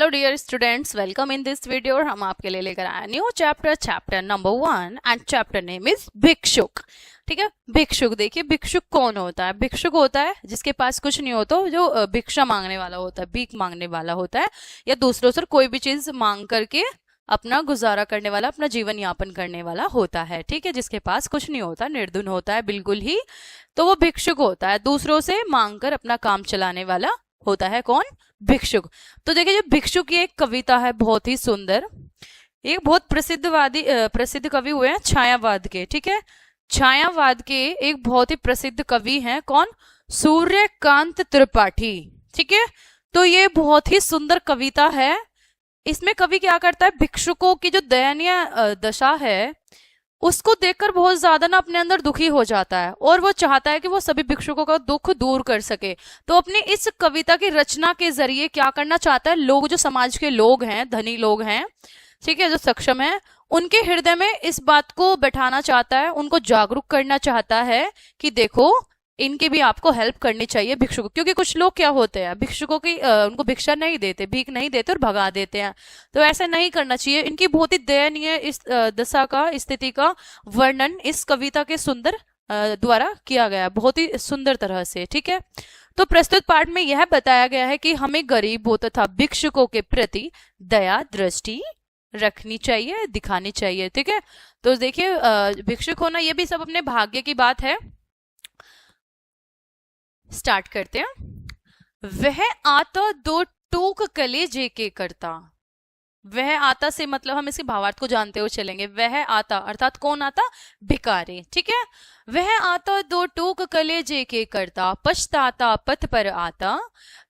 Dear students, welcome in this video. हम आपके लिए लेकर आए new chapter number 1 and chapter name is Bhikshuk. ठीक है, भिक्षुक। देखिए भिक्षुक कौन होता है? भिक्षुक होता है जिसके पास कुछ नहीं होता, जो भिक्षा मांगने वाला होता है, भीख मांगने वाला होता है, या दूसरों से कोई भी चीज मांग करके अपना गुजारा करने वाला, अपना जीवन यापन करने वाला होता है। ठीक है, जिसके पास कुछ नहीं होता, निर्धन होता है बिल्कुल ही, तो वो भिक्षुक होता है। दूसरों से मांग कर अपना काम चलाने वाला होता है कौन? भिक्षुक। तो देखिए, जो भिक्षुक की एक कविता है बहुत ही सुंदर। एक बहुत प्रसिद्ध कवि हुए हैं छायावाद के। ठीक है, छायावाद के एक बहुत ही प्रसिद्ध कवि हैं कौन? सूर्यकांत त्रिपाठी। ठीक है, तो ये बहुत ही सुंदर कविता है। इसमें कवि क्या करता है, भिक्षुकों की जो दयनीय दशा है उसको देखकर बहुत ज्यादा ना अपने अंदर दुखी हो जाता है, और वो चाहता है कि वो सभी भिक्षुकों का दुख दूर कर सके। तो अपनी इस कविता की रचना के जरिए क्या करना चाहता है, लोग जो समाज के लोग हैं, धनी लोग हैं, ठीक है, जो सक्षम है, उनके हृदय में इस बात को बैठाना चाहता है, उनको जागरूक करना चाहता है कि देखो इनकी भी आपको हेल्प करनी चाहिए भिक्षुक। क्योंकि कुछ लोग क्या होते हैं, भिक्षुकों की उनको भिक्षा नहीं देते, भीख नहीं देते और भगा देते हैं। तो ऐसा नहीं करना चाहिए। इनकी बहुत ही दयनीय इस दशा का, स्थिति का वर्णन इस कविता के सुंदर द्वारा किया गया, बहुत ही सुंदर तरह से। ठीक है, तो प्रस्तुत पाठ में यह बताया गया है कि हमें गरीबों तथा भिक्षुकों के प्रति दया दृष्टि रखनी चाहिए, दिखानी चाहिए। ठीक है, तो देखिए भिक्षुक होना ये भी सब अपने भाग्य की बात है। स्टार्ट करते हैं। वह आता दो टूक कलेजे के करता। वह आता से मतलब हम इसके भावार्थ को जानते हुए चलेंगे। वह आता अर्थात कौन आता? भिखारी। ठीक है, वह आता दो टूक कलेजे के करता, पछताता पथ पर आता,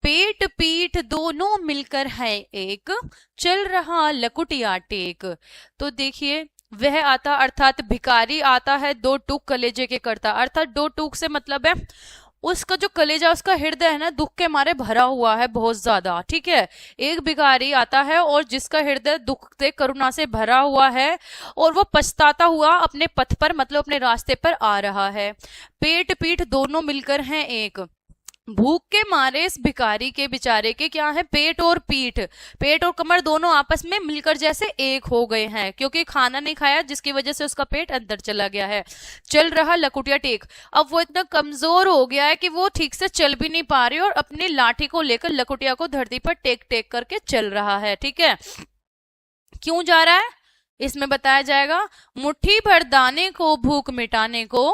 पेट पीठ दोनों मिलकर है एक, चल रहा लकुटिया टेक। तो देखिए, वह आता अर्थात भिखारी आता है दो टूक कलेजे के करता, अर्थात दो टूक से मतलब है उसका जो कलेजा, उसका हृदय है ना, दुख के मारे भरा हुआ है बहुत ज्यादा। ठीक है, एक भिखारी आता है और जिसका हृदय दुख से, करुणा से भरा हुआ है, और वो पछताता हुआ अपने पथ पर मतलब अपने रास्ते पर आ रहा है। पेट पीठ दोनों मिलकर हैं एक। भूख के मारे इस भिखारी के बेचारे के क्या है, पेट और पीठ, पेट और कमर दोनों आपस में मिलकर जैसे एक हो गए हैं, क्योंकि खाना नहीं खाया जिसकी वजह से उसका पेट अंदर चला गया है। चल रहा लकुटिया टेक, अब वो इतना कमजोर हो गया है कि वो ठीक से चल भी नहीं पा रही और अपनी लाठी को लेकर लकुटिया को धरती पर टेक टेक करके चल रहा है। ठीक है, क्यों जा रहा है इसमें बताया जाएगा। मुट्ठी भर दाने को भूख मिटाने को,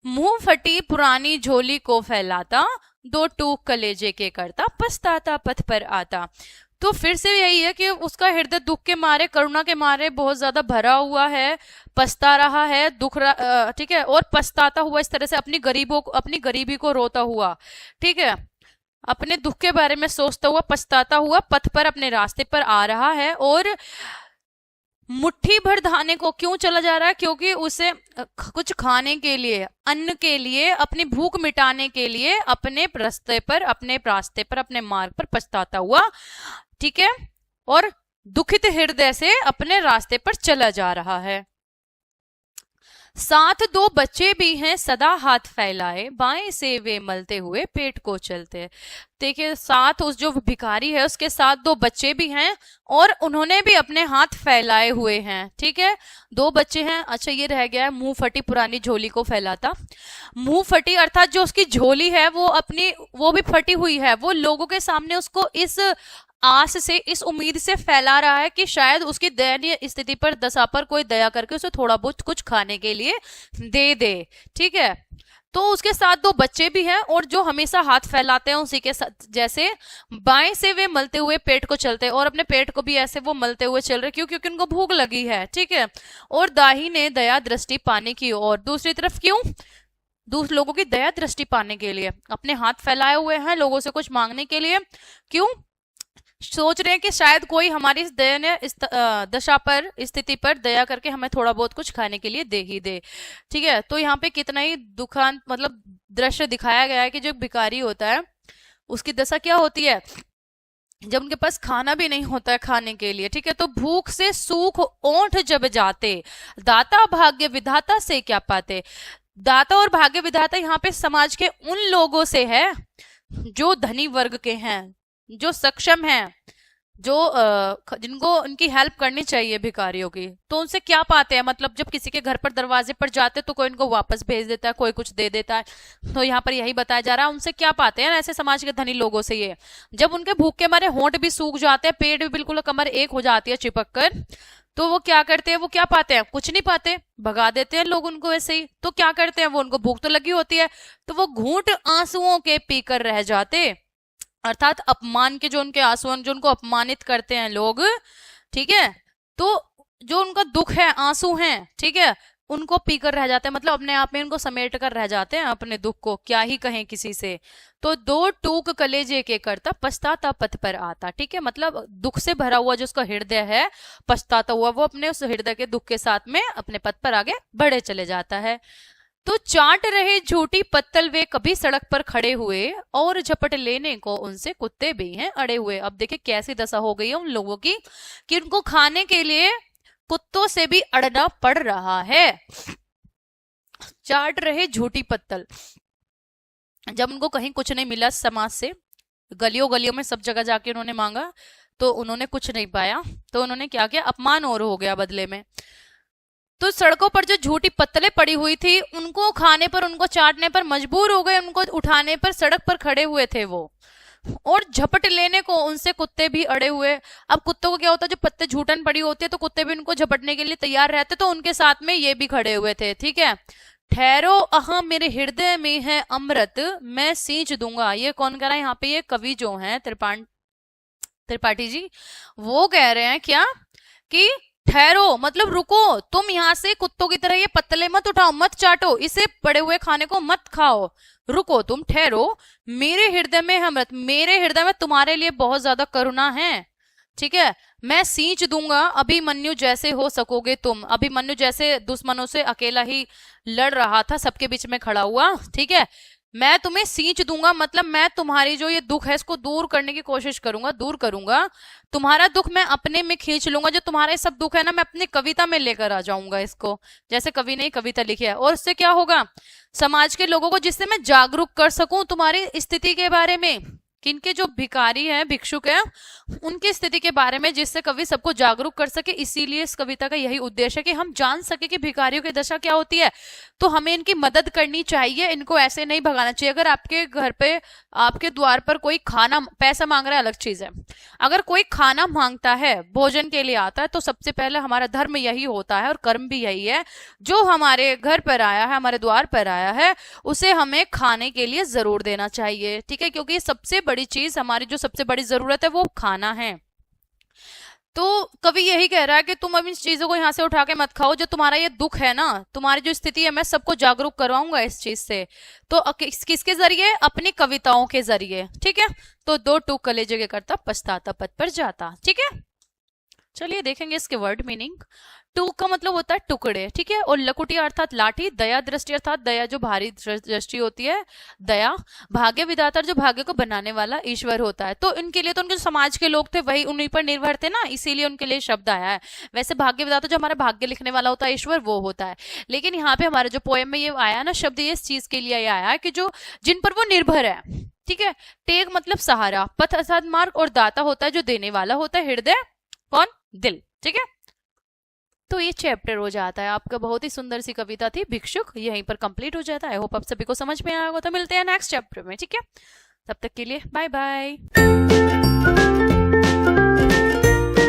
मुंह फटी पुरानी झोली को फैलाता, दो टूक कलेजे के करता, पछताता पथ पर आता। तो फिर से यही है कि उसका हृदय दुख के मारे, करुणा के मारे बहुत ज्यादा भरा हुआ है, पछता रहा है, ठीक है, और पछताता हुआ इस तरह से अपनी गरीबी को रोता हुआ, ठीक है, अपने दुख के बारे में सोचता हुआ, पछताता हुआ पथ पर अपने रास्ते पर आ रहा है। और मुट्ठी भर दाने को क्यों चला जा रहा है? क्योंकि उसे कुछ खाने के लिए, अन्न के लिए, अपनी भूख मिटाने के लिए अपने रास्ते पर, अपने मार्ग पर पछताता हुआ, ठीक है, और दुखित हृदय से अपने रास्ते पर चला जा रहा है। साथ दो बच्चे भी हैं सदा हाथ फैलाए, बाएं से वे मलते हुए पेट को चलते। देखिए, साथ उस जो भिखारी है उसके साथ दो बच्चे भी हैं और उन्होंने भी अपने हाथ फैलाए हुए हैं। ठीक है, दो बच्चे हैं। अच्छा, ये रह गया है मुंह फटी पुरानी झोली को फैलाता। मुंह फटी अर्थात जो उसकी झोली है वो भी फटी हुई है। वो लोगों के सामने उसको इस आस से, इस उम्मीद से फैला रहा है कि शायद उसकी दयनीय स्थिति पर, दशा पर कोई दया करके उसे थोड़ा बहुत कुछ खाने के लिए दे दे। ठीक है, तो उसके साथ दो बच्चे भी हैं और जो हमेशा हाथ फैलाते हैं उसी के साथ, जैसे बाएं से वे मलते हुए पेट को चलते हैं, और अपने पेट को भी ऐसे वो मलते हुए चल रहे, क्योंकि उनको भूख लगी है। ठीक है, और दाहिने दया दृष्टि पाने की, और दूसरी तरफ क्यों? दूसरे लोगों की दया दृष्टि पाने के लिए अपने हाथ फैलाए हुए हैं, लोगों से कुछ मांगने के लिए। क्यों? सोच रहे हैं कि शायद कोई हमारी इस दयनीय दशा पर, स्थिति पर दया करके हमें थोड़ा बहुत कुछ खाने के लिए दे ही दे। ठीक है, तो यहाँ पे कितना ही दुखांत मतलब दृश्य दिखाया गया है कि जो भिखारी होता है उसकी दशा क्या होती है जब उनके पास खाना भी नहीं होता है खाने के लिए। ठीक है, तो भूख से सूख ओंठ जब जाते, दाता भाग्य विधाता से क्या पाते। दाता और भाग्य विधाता यहाँ पे समाज के उन लोगों से है जो धनी वर्ग के हैं, जो सक्षम हैं, जो जिनको उनकी हेल्प करनी चाहिए भिखारियों की, तो उनसे क्या पाते हैं, मतलब जब किसी के घर पर दरवाजे पर जाते तो कोई उनको वापस भेज देता है, कोई कुछ दे देता है। तो यहाँ पर यही बताया जा रहा है उनसे क्या पाते हैं ऐसे समाज के धनी लोगों से ये, जब उनके भूख के मारे होंठ भी सूख जाते हैं, पेट भी बिल्कुल कमर एक हो जाती है चिपक कर, तो वो क्या करते हैं, वो क्या पाते हैं, कुछ नहीं पाते, भगा देते हैं लोग उनको ऐसे ही। तो क्या करते हैं वो, उनको भूख तो लगी होती है, तो वो घूंट आंसुओं के पीकर रह जाते, अर्थात अपमान के जो उनके आंसू हैं, जो उनको अपमानित करते हैं लोग, ठीक है, तो जो उनका दुख है, आंसू हैं, ठीक है, उनको पीकर रह जाते हैं, मतलब अपने आप में उनको समेट कर रह जाते हैं अपने दुख को, क्या ही कहें किसी से। तो दो टूक कलेजे के करता पछताता पथ पर आता, ठीक है, मतलब दुख से भरा हुआ जो उसका हृदय है, पछताता हुआ, वो अपने उस हृदय के दुख के साथ में अपने पथ पर आगे बढ़े चले जाता है। तो चाट रहे झूठी पत्तल वे कभी सड़क पर खड़े हुए, और झपट लेने को उनसे कुत्ते भी हैं अड़े हुए। अब देखिए कैसी दशा हो गई है उन लोगों की कि उनको खाने के लिए कुत्तों से भी अड़ना पड़ रहा है। चाट रहे झूठी पत्तल, जब उनको कहीं कुछ नहीं मिला समाज से, गलियों गलियों में सब जगह जाके उन्होंने मांगा तो उन्होंने कुछ नहीं पाया, तो उन्होंने क्या किया, अपमान और हो गया बदले में। तो सड़कों पर जो झूठी पत्तलें पड़ी हुई थी उनको खाने पर, उनको चाटने पर मजबूर हो गए, उनको उठाने पर सड़क पर खड़े हुए थे वो, और झपट लेने को उनसे कुत्ते भी अड़े हुए। अब कुत्तों को क्या होता है, जो पत्ते झूठन पड़ी होती है तो कुत्ते भी उनको झपटने के लिए तैयार रहते, तो उनके साथ में ये भी खड़े हुए थे, ठीक है। ठहरो अहा मेरे हृदय में है अमृत मैं सींच दूंगा, ये कौन कह रहा है यहाँ पे, ये कवि जो है त्रिपाठी जी, वो कह रहे हैं क्या कि ठहरो मतलब रुको, तुम यहाँ से कुत्तों की तरह ये पत्तले मत उठाओ, मत चाटो, इसे पड़े हुए खाने को मत खाओ, रुको तुम, ठहरो, मेरे हृदय में अमृत, मेरे हृदय में तुम्हारे लिए बहुत ज्यादा करुणा है, ठीक है, मैं सींच दूंगा। अभिमन्यु जैसे हो सकोगे तुम, अभिमन्यु जैसे दुश्मनों से अकेला ही लड़ रहा था, सबके बीच में खड़ा हुआ, ठीक है, मैं तुम्हें सींच दूंगा, मतलब मैं तुम्हारी जो ये दुख है इसको दूर करने की कोशिश करूंगा, दूर करूंगा, तुम्हारा दुख मैं अपने में खींच लूंगा, जो तुम्हारे सब दुख है ना मैं अपनी कविता में लेकर आ जाऊंगा इसको, जैसे कवि ने कविता लिखी है। और उससे क्या होगा, समाज के लोगों को, जिससे मैं जागरूक कर सकूं तुम्हारी स्थिति के बारे में, किनके जो भिखारी हैं, भिक्षुक हैं, उनकी स्थिति के बारे में, जिससे कवि सबको जागरूक कर सके। इसीलिए इस कविता का यही उद्देश्य है कि हम जान सके कि भिखारियों की दशा क्या होती है, तो हमें इनकी मदद करनी चाहिए, इनको ऐसे नहीं भगाना चाहिए। अगर आपके घर पे, आपके द्वार पर कोई खाना, पैसा मांग रहा है अलग चीज है, अगर कोई खाना मांगता है, भोजन के लिए आता है, तो सबसे पहले हमारा धर्म यही होता है और कर्म भी यही है, जो हमारे घर पर आया है, हमारे द्वार पर आया है, उसे हमें खाने के लिए जरूर देना चाहिए, ठीक है, क्योंकि सबसे बड़ी चीज, हमारी जो सबसे बड़ी जरूरत है वो खाना है। तो कवि यही कह रहा है कि तुम अब इन चीजों को यहाँ से उठा के मत खाओ, जो तुम्हारा ये दुख है ना, तुम्हारी जो स्थिति है, मैं सबको जागरूक करवाऊंगा इस चीज से। तो किसके जरिए, अपनी कविताओं के जरिए, ठीक है। तो दो टूक कलेजे के करता पछताता पथ पर जाता, ठीक है। चलिए देखेंगे इसके वर्ड मीनिंग। टूक का मतलब होता है टुकड़े, ठीक है, और लकुटी अर्थात लाठी, दया दृष्टि अर्थात दया जो भारी दृष्टि होती है, दया, भाग्य विधाता जो भाग्य को बनाने वाला ईश्वर होता है। तो इनके लिए, तो उनके जो समाज के लोग थे वही उन्हीं पर निर्भर थे ना, इसीलिए उनके लिए शब्द आया है। वैसे भाग्य विधाता जो हमारा भाग्य लिखने वाला होता है ईश्वर, वो होता है, लेकिन यहाँ पे हमारे जो पोएम में ये आया ना शब्द, ये इस चीज के लिए आया है कि जो जिन पर वो निर्भर है, ठीक है। टेक मतलब सहारा, पथ अर्थात मार्ग, और दाता होता है जो देने वाला होता है, हृदय कौन, दिल, ठीक है। तो ये चैप्टर हो जाता है आपका, बहुत ही सुंदर सी कविता थी भिक्षुक, यहीं पर कंप्लीट हो जाता है। आई होप आप सभी को समझ में आया होगा। तो मिलते हैं नेक्स्ट चैप्टर में, ठीक है, तब तक के लिए बाय बाय।